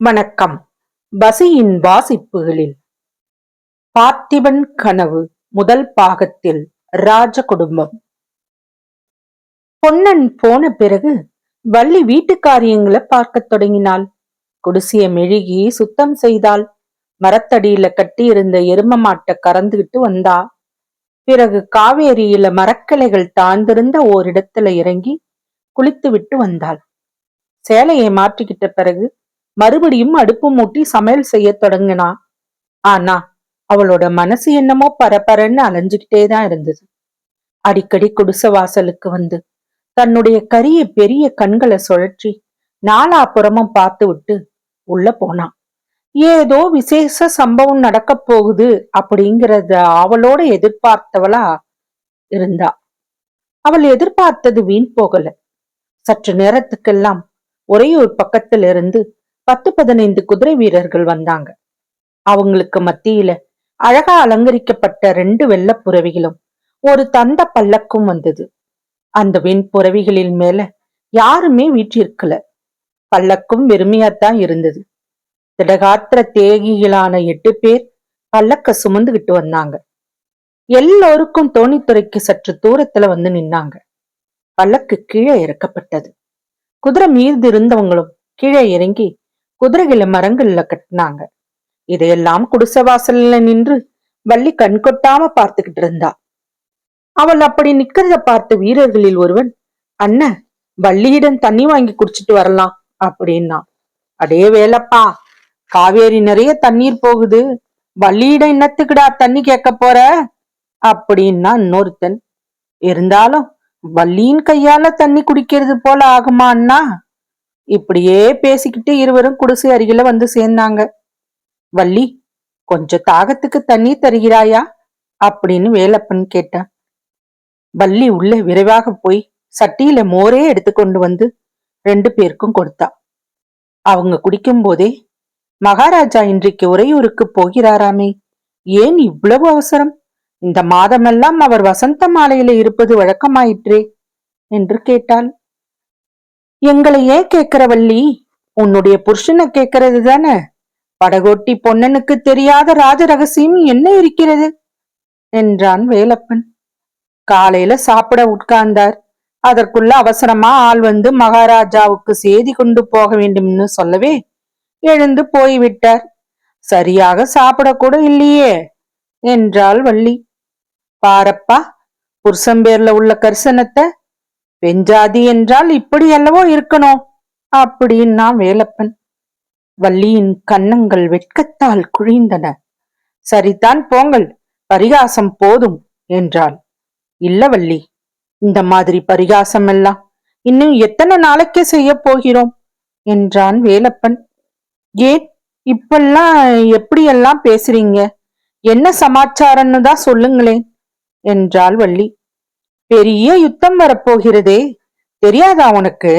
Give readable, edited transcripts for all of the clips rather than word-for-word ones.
வணக்கம். பசியின் வாசிப்புகளில் பார்த்திபன் கனவு முதல் பாகத்தில் ராஜ குடும்பம். பொன்னன் போன பிறகு வள்ளி வீட்டு காரியங்களை பார்க்க தொடங்கினாள். குடிசைய மெழுகி சுத்தம் செய்தாள். மரத்தடியில கட்டியிருந்த எரும மாட்டை கறந்துகிட்டு வந்தா. பிறகு காவேரியில மரக்கிளைகள் தாழ்ந்திருந்த ஓரிடத்துல இறங்கி குளித்து விட்டு வந்தாள். சேலையை மாற்றிக்கிட்ட பிறகு மறுபடியும் அடுப்பு மூட்டி சமையல் செய்ய தொடங்கினா. ஆனா அவளோட மனசு என்னமோ பரபரன்னு அலைஞ்சுக்கிட்டேதான் இருந்தது. அடிக்கடி குடிசை வாசலுக்கு வந்து தன்னுடைய கரிய பெரிய கண்களை சுழற்றி நாலாபுறமும் பார்த்து விட்டு உள்ள போனான். ஏதோ விசேஷ சம்பவம் நடக்க போகுது அப்படிங்கிறத அவளோட எதிர்பார்த்தவளா இருந்தா. அவள் எதிர்பார்த்தது வீண் போகல. சற்று நேரத்துக்கெல்லாம் ஒரே ஒரு பக்கத்துல இருந்து 10-15 குதிரை வீரர்கள் வந்தாங்க. அவங்களுக்கு மத்தியில அழகா அலங்கரிக்கப்பட்ட 2 வெள்ளப் புறவிகளும் ஒரு தந்த பல்லக்கும் வந்தது. அந்த வெண்புறவிகளின் மேல யாருமே வீற்றிருக்கல. பல்லக்கும் வெறுமையாத்தான் இருந்தது. திடகாத்திர தேகிகளான 8 பேர் பல்லக்க சுமந்துகிட்டு வந்தாங்க. எல்லோருக்கும் தோணித்துறைக்கு சற்று தூரத்துல வந்து நின்னாங்க. பல்லக்கு கீழே இறக்கப்பட்டது. குதிரை மீது இருந்தவங்களும் கீழே இறங்கி குதிரைகளை மரங்கள்ல கட்டினாங்க. இதையெல்லாம் குடிசை வாசல்ல நின்று வள்ளி கண் கொட்டாம பார்த்துக்கிட்டு இருந்தா. அவள் அப்படி நிக்கிறத பார்த்த வீரர்களில் ஒருவன், அண்ணன் வள்ளியிடம் தண்ணி வாங்கி குடிச்சிட்டு வரலாம் அப்படின்னா. அடே வேலப்பா, காவேரி நிறைய தண்ணீர் போகுது, வள்ளியிடம் என்னத்துக்குடா தண்ணி கேட்க போற அப்படின்னா இன்னொருத்தன். இருந்தாலும் வள்ளியின் கையால தண்ணி குடிக்கிறது போல ஆகுமா அண்ணா? இப்படியே பேசிக்கிட்டு இருவரும் குடிசை அருகில வந்து சேர்ந்தாங்க. வள்ளி, கொஞ்சம் தாகத்துக்கு தண்ணி தருகிறாயா அப்படின்னு வேலப்பன் கேட்டான். வள்ளி உள்ள விரைவாக போய் சட்டியில மோரே எடுத்துக்கொண்டு வந்து 2 பேருக்கும் கொடுத்தா. அவங்க குடிக்கும் போதே, மகாராஜா இன்றைக்கு உறையூருக்கு போகிறாராமே, ஏன் இவ்வளவு அவசரம்? இந்த மாதமெல்லாம் அவர் வசந்த மாலையில இருப்பது வழக்கமாயிற்றே என்று கேட்டாள். எங்களை ஏன் கேக்குற வள்ளி? உன்னுடைய புருஷனை கேக்குறது தானே. படகோட்டி பொன்னனுக்கு தெரியாத ராஜ ரகசியம் என்ன இருக்கிறது என்றான் வேலப்பன். காலையில சாப்பிட உட்கார்ந்தார். அதற்குள்ள அவசரமா ஆள் வந்து மகாராஜாவுக்கு செய்தி கொண்டு போக வேண்டும்னு சொல்லவே எழுந்து போய்விட்டார். சரியாக சாப்பிடக்கூட இல்லையே என்றாள் வள்ளி. பாரப்பா, புருஷன் பேர்ல உள்ள கரிசனத்தை, பெஞ்சாதி என்றால் இப்படி அல்லவோ இருக்கணும் அப்படின்னா வேலப்பன். வள்ளியின் கன்னங்கள் வெட்கத்தால் குழிந்தன. சரிதான் போங்கள், பரிகாசம் போதும் என்றாள். இல்ல வள்ளி, இந்த மாதிரி பரிகாசம் எல்லாம் இன்னும் எத்தனை நாளைக்கே செய்ய போகிறோம் என்றான் வேலப்பன். ஏன் இப்பெல்லாம் எப்படியெல்லாம் பேசுறீங்க? என்ன சமாச்சாரம்னு தான் சொல்லுங்களேன் என்றாள் வள்ளி. பெரிய யுத்தம் வரப்போகிறதே, தெரியாதா உனக்கு?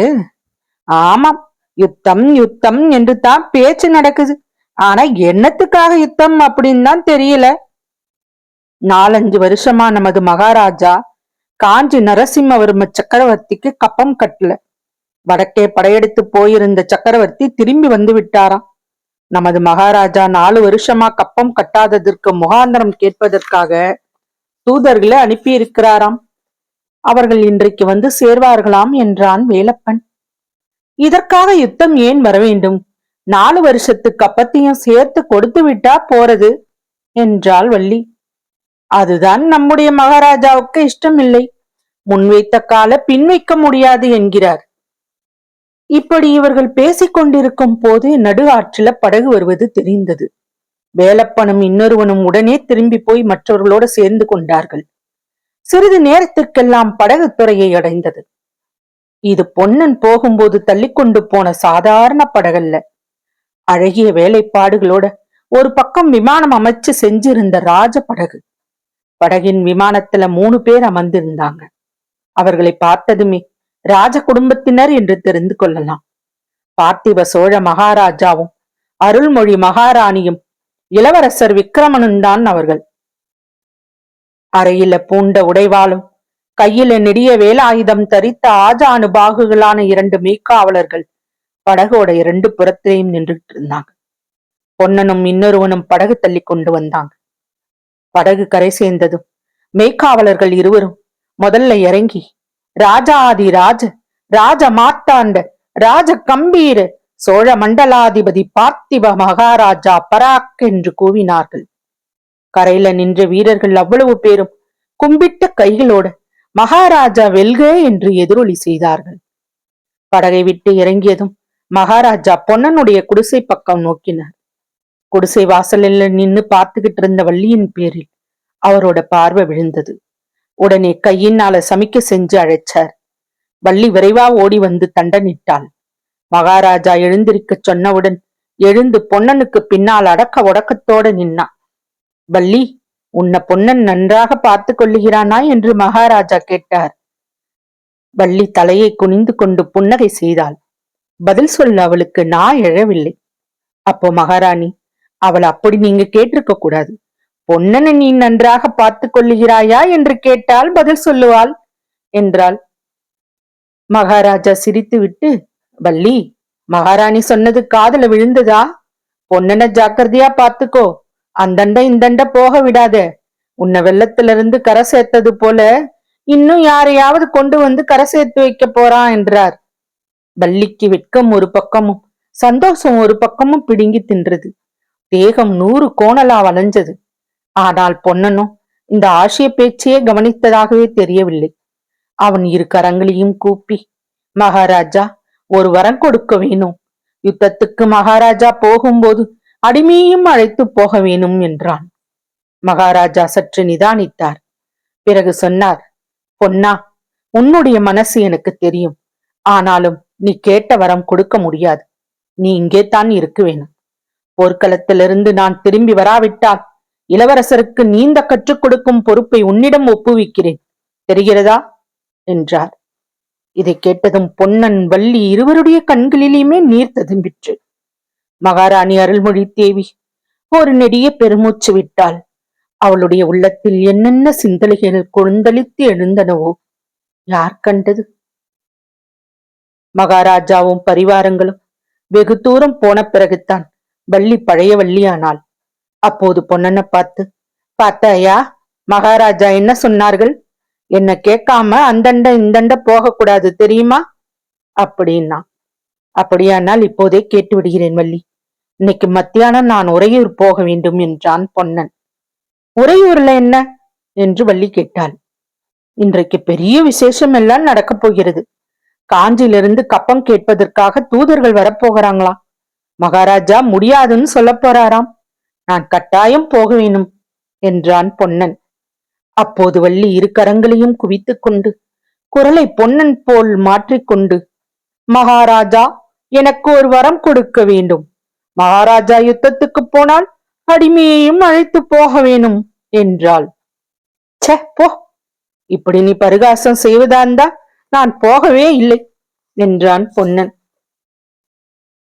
ஆமாம், யுத்தம் யுத்தம் என்று தான் பேச்சு நடக்குது. ஆனா என்னத்துக்காக யுத்தம் அப்படின்னு தான் தெரியல. 4-5 வருஷமா நமது மகாராஜா காஞ்சி நரசிம்மவர்ம சக்கரவர்த்திக்கு கப்பம் கட்டல. வடக்கே படையெடுத்து போயிருந்த சக்கரவர்த்தி திரும்பி வந்து விட்டாராம். நமது மகாராஜா 4 வருஷமா கப்பம் கட்டாததற்கு முகாந்திரம் கேட்பதற்காக தூதர்களை அனுப்பி இருக்கிறாராம். அவர்கள் இன்றைக்கு வந்து சேர்வார்களாம் என்றான் வேலப்பன். இதற்காக யுத்தம் ஏன் வர வேண்டும்? 4 வருஷத்துக்கு அப்பத்தையும் சேர்த்து கொடுத்து விட்டா போறது என்றாள் வள்ளி. அதுதான் நம்முடைய மகாராஜாவுக்கு இஷ்டமில்லை. முன்வைத்த கால பின் வைக்க முடியாது என்கிறார். இப்படி இவர்கள் பேசிக் கொண்டிருக்கும் போது நடு ஆற்றில படகு வருவது தெரிந்தது. வேலப்பனும் இன்னொருவனும் உடனே திரும்பி போய் மற்றவர்களோடு சேர்ந்து கொண்டார்கள். சிறிது நேரத்திற்கெல்லாம் படகு துறையை அடைந்தது. இது பொன்னன் போகும்போது தள்ளிக்கொண்டு போன சாதாரண படகல்ல. அழகிய வேலைப்பாடுகளோட ஒரு பக்கம் விமானம் அமைச்சு செஞ்சிருந்த ராஜ படகு. படகின் விமானத்துல 3 பேர் அமர்ந்திருந்தாங்க. அவர்களை பார்த்ததுமே ராஜ குடும்பத்தினர் என்று தெரிந்து கொள்ளலாம். பார்த்திப சோழ மகாராஜாவும் அருள்மொழி மகாராணியும் இளவரசர் விக்கிரமனும் தான் அவர்கள். அறையில பூண்ட உடைவாளும் கையில நெடிய வேலாயுதம் தரித்த ஆஜானுபாகுகளான 2 மெய்க்காவலர்கள் படகோட 2 புறத்திலையும் நின்றுட்டு இருந்தாங்க. பொன்னனும் இன்னொருவனும் படகு தள்ளி கொண்டு வந்தாங்க. படகு கரை சேர்ந்ததும் மெய்க்காவலர்கள் இருவரும் முதல்ல இறங்கி ராஜாதி ராஜ ராஜ மார்த்தாண்ட ராஜ கம்பீர சோழ மண்டலாதிபதி பார்த்திப மகாராஜா பராக் என்று கூவினார்கள். கரையில நின்ற வீரர்கள் அவ்வளவு பேரும் கும்பிட்ட கைகளோட மகாராஜா வெல்க என்று எதிரொலி செய்தார்கள். படகை விட்டு இறங்கியதும் மகாராஜா பொன்னனுடைய குடிசை பக்கம் நோக்கினார். குடிசை வாசலில் நின்னு பார்த்துக்கிட்டு இருந்த வள்ளியின் பேரில் அவரோட பார்வை விழுந்தது. உடனே கையினால சமிக்க செஞ்சு அழைச்சார். வள்ளி விரைவா ஓடி வந்து தண்டனிட்டாள். மகாராஜா எழுந்திருக்க சொன்னவுடன் எழுந்து பொன்னனுக்கு பின்னால் அடக்க ஒடக்கத்தோட நின்னான். வள்ளி, உன்னை பொன்னன் நன்றாக பார்த்து கொள்ளுகிறானா என்று மகாராஜா கேட்டார். வள்ளி தலையை குனிந்து கொண்டு புன்னகை செய்தாள். பதில் சொல்ல அவளுக்கு நான் எழவில்லை. அப்போ மகாராணி, அவள் அப்படி நீங்க கேட்டிருக்க கூடாது. பொன்னனை நீ நன்றாக பார்த்து கொள்ளுகிறாயா என்று கேட்டால் பதில் சொல்லுவாள் என்றாள். மகாராஜா சிரித்துவிட்டு, வள்ளி, மகாராணி சொன்னது காதுல விழுந்ததா? பொன்னனை ஜாக்கிரதையா பார்த்துக்கோ, அந்தண்ட இந்தண்ட போக விடாத. உன்னை வெள்ளத்திலிருந்து கரை சேர்த்தது போல இன்னும் யாரையாவது கொண்டு வந்து கரை சேர்த்து வைக்க போறான் என்றார். வள்ளிக்கு வெட்கம் ஒரு பக்கமும் சந்தோஷம் ஒரு பக்கமும் பிடுங்கி தின்றது. தேகம் 100 கோணலா வளைஞ்சது. ஆனால் பொன்னனும் இந்த ஆசிய பேச்சையே கவனித்ததாகவே தெரியவில்லை. அவன் 2 கரங்களையும் கூப்பி, மகாராஜா, ஒரு வரம் கொடுக்க வேணும். யுத்தத்துக்கு மகாராஜா போகும்போது அடிமையும் அழைத்து போக வேணும் என்றான். மகாராஜா சற்று நிதானித்தார். பிறகு சொன்னார், பொன்னா, உன்னுடைய மனசு எனக்கு தெரியும். ஆனாலும் நீ கேட்ட வரம் கொடுக்க முடியாது. நீ இங்கே தான் இருக்க வேணும். போர்க்களத்திலிருந்து நான் திரும்பி வராவிட்டால் இளவரசருக்கு நீந்த கற்றுக் கொடுக்கும் பொறுப்பை உன்னிடம் ஒப்புவிக்கிறேன். தெரிகிறதா என்றார். இதை கேட்டதும் பொன்னன், வள்ளி இருவருடைய கண்களிலுமே நீர் ததும்பிற்று. மகாராணி அருள்மொழி தேவி ஒரு நெடிய பெருமூச்சு விட்டாள். அவளுடைய உள்ளத்தில் என்னென்ன சிந்தனைகள் கொழுந்தளித்து எழுந்தனவோ யார் கண்டது? மகாராஜாவும் பரிவாரங்களும் வெகு தூரம் போன பிறகுத்தான் வள்ளி பழைய வள்ளியானாள். அப்போது பொன்னனை பார்த்து, பார்த்தாயா, மகாராஜா என்ன சொன்னார்கள்? என்ன கேட்காம அந்தண்ட இந்தண்ட போகக்கூடாது தெரியுமா அப்படின்னா. அப்படியானால் இப்போதே கேட்டு விடுகிறேன் வள்ளி. இன்னைக்கு மத்தியானம் நான் உறையூர் போக வேண்டும் என்றான் பொன்னன். உறையூர்ல என்ன என்று வள்ளி கேட்டாள். இன்றைக்கு பெரிய விசேஷம் எல்லாம் நடக்கப் போகிறது. காஞ்சியிலிருந்து கப்பம் கேட்பதற்காக தூதர்கள் வரப்போகிறாங்களாம். மகாராஜா முடியாதுன்னு சொல்ல போறாராம். நான் கட்டாயம் போக வேணும் என்றான் பொன்னன். அப்போது வள்ளி 2 கரங்களையும் குவித்துக் கொண்டு குரலை பொன்னன் போல் மாற்றிக்கொண்டு, மகாராஜா, எனக்கு ஒரு வரம் கொடுக்க வேண்டும். மகாராஜா யுத்தத்துக்கு போனால் அடிமையையும் அழைத்து போக வேணும் என்றாள். ச்சே போ, இப்படி நீ பரிகாசம் செய்வதாந்தா நான் போகவே இல்லை என்றான் பொன்னன்.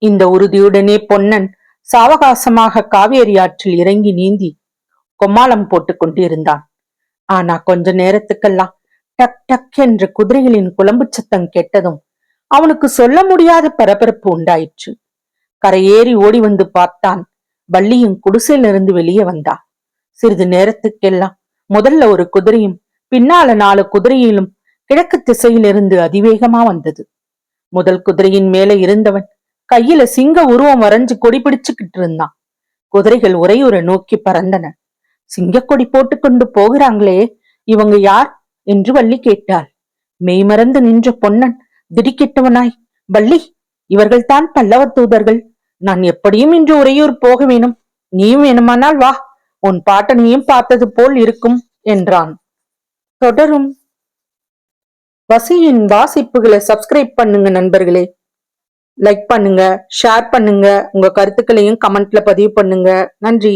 இந்த உறுதியுடனே பொன்னன் சாவகாசமாக காவேரி ஆற்றில் இறங்கி நீந்தி கொம்மாளம் போட்டுக் கொண்டிருந்தான். ஆனா கொஞ்ச நேரத்துக்கெல்லாம் டக் டக் என்ற குதிரைகளின் குளம்பு சத்தம் கேட்டதும் அவனுக்கு சொல்ல முடியாத பரபரப்பு உண்டாயிற்று. கரையேறி ஓடி வந்து பார்த்தான். வள்ளியும் குடிசையிலிருந்து வெளியே வந்தா. சிறிது நேரத்துக்கெல்லாம் முதல்ல ஒரு குதிரையும் பின்னால 4 குதிரையிலும் கிழக்கு திசையிலிருந்து அதிவேகமா வந்தது. முதல் குதிரையின் மேல இருந்தவன் கையில சிங்க உருவம் வரைஞ்சு கொடி பிடிச்சுக்கிட்டு இருந்தான். குதிரைகள் உறையூரை நோக்கி பறந்தன. சிங்கக்கொடி போட்டுக்கொண்டு போகிறாங்களே, இவங்க யார் என்று வள்ளி கேட்டாள். மெய்மறந்து நின்ற பொன்னன் திடுக்கிட்டவனாய், வள்ளி, இவர்கள்தான் பல்லவ தூதர்கள். நான் எப்படியும் இன்று உறையூர் போக வேணும். நீயும் வேணுமானால் வா, உன் பாட்டனையும் பார்த்தது போல் இருக்கும் என்றான். தொடரும். வசியின் வாசிப்புகளை சப்ஸ்கிரைப் பண்ணுங்க நண்பர்களே. லைக் பண்ணுங்க, ஷேர் பண்ணுங்க, உங்க கருத்துக்களையும் கமெண்ட்ல பதிவு பண்ணுங்க. நன்றி.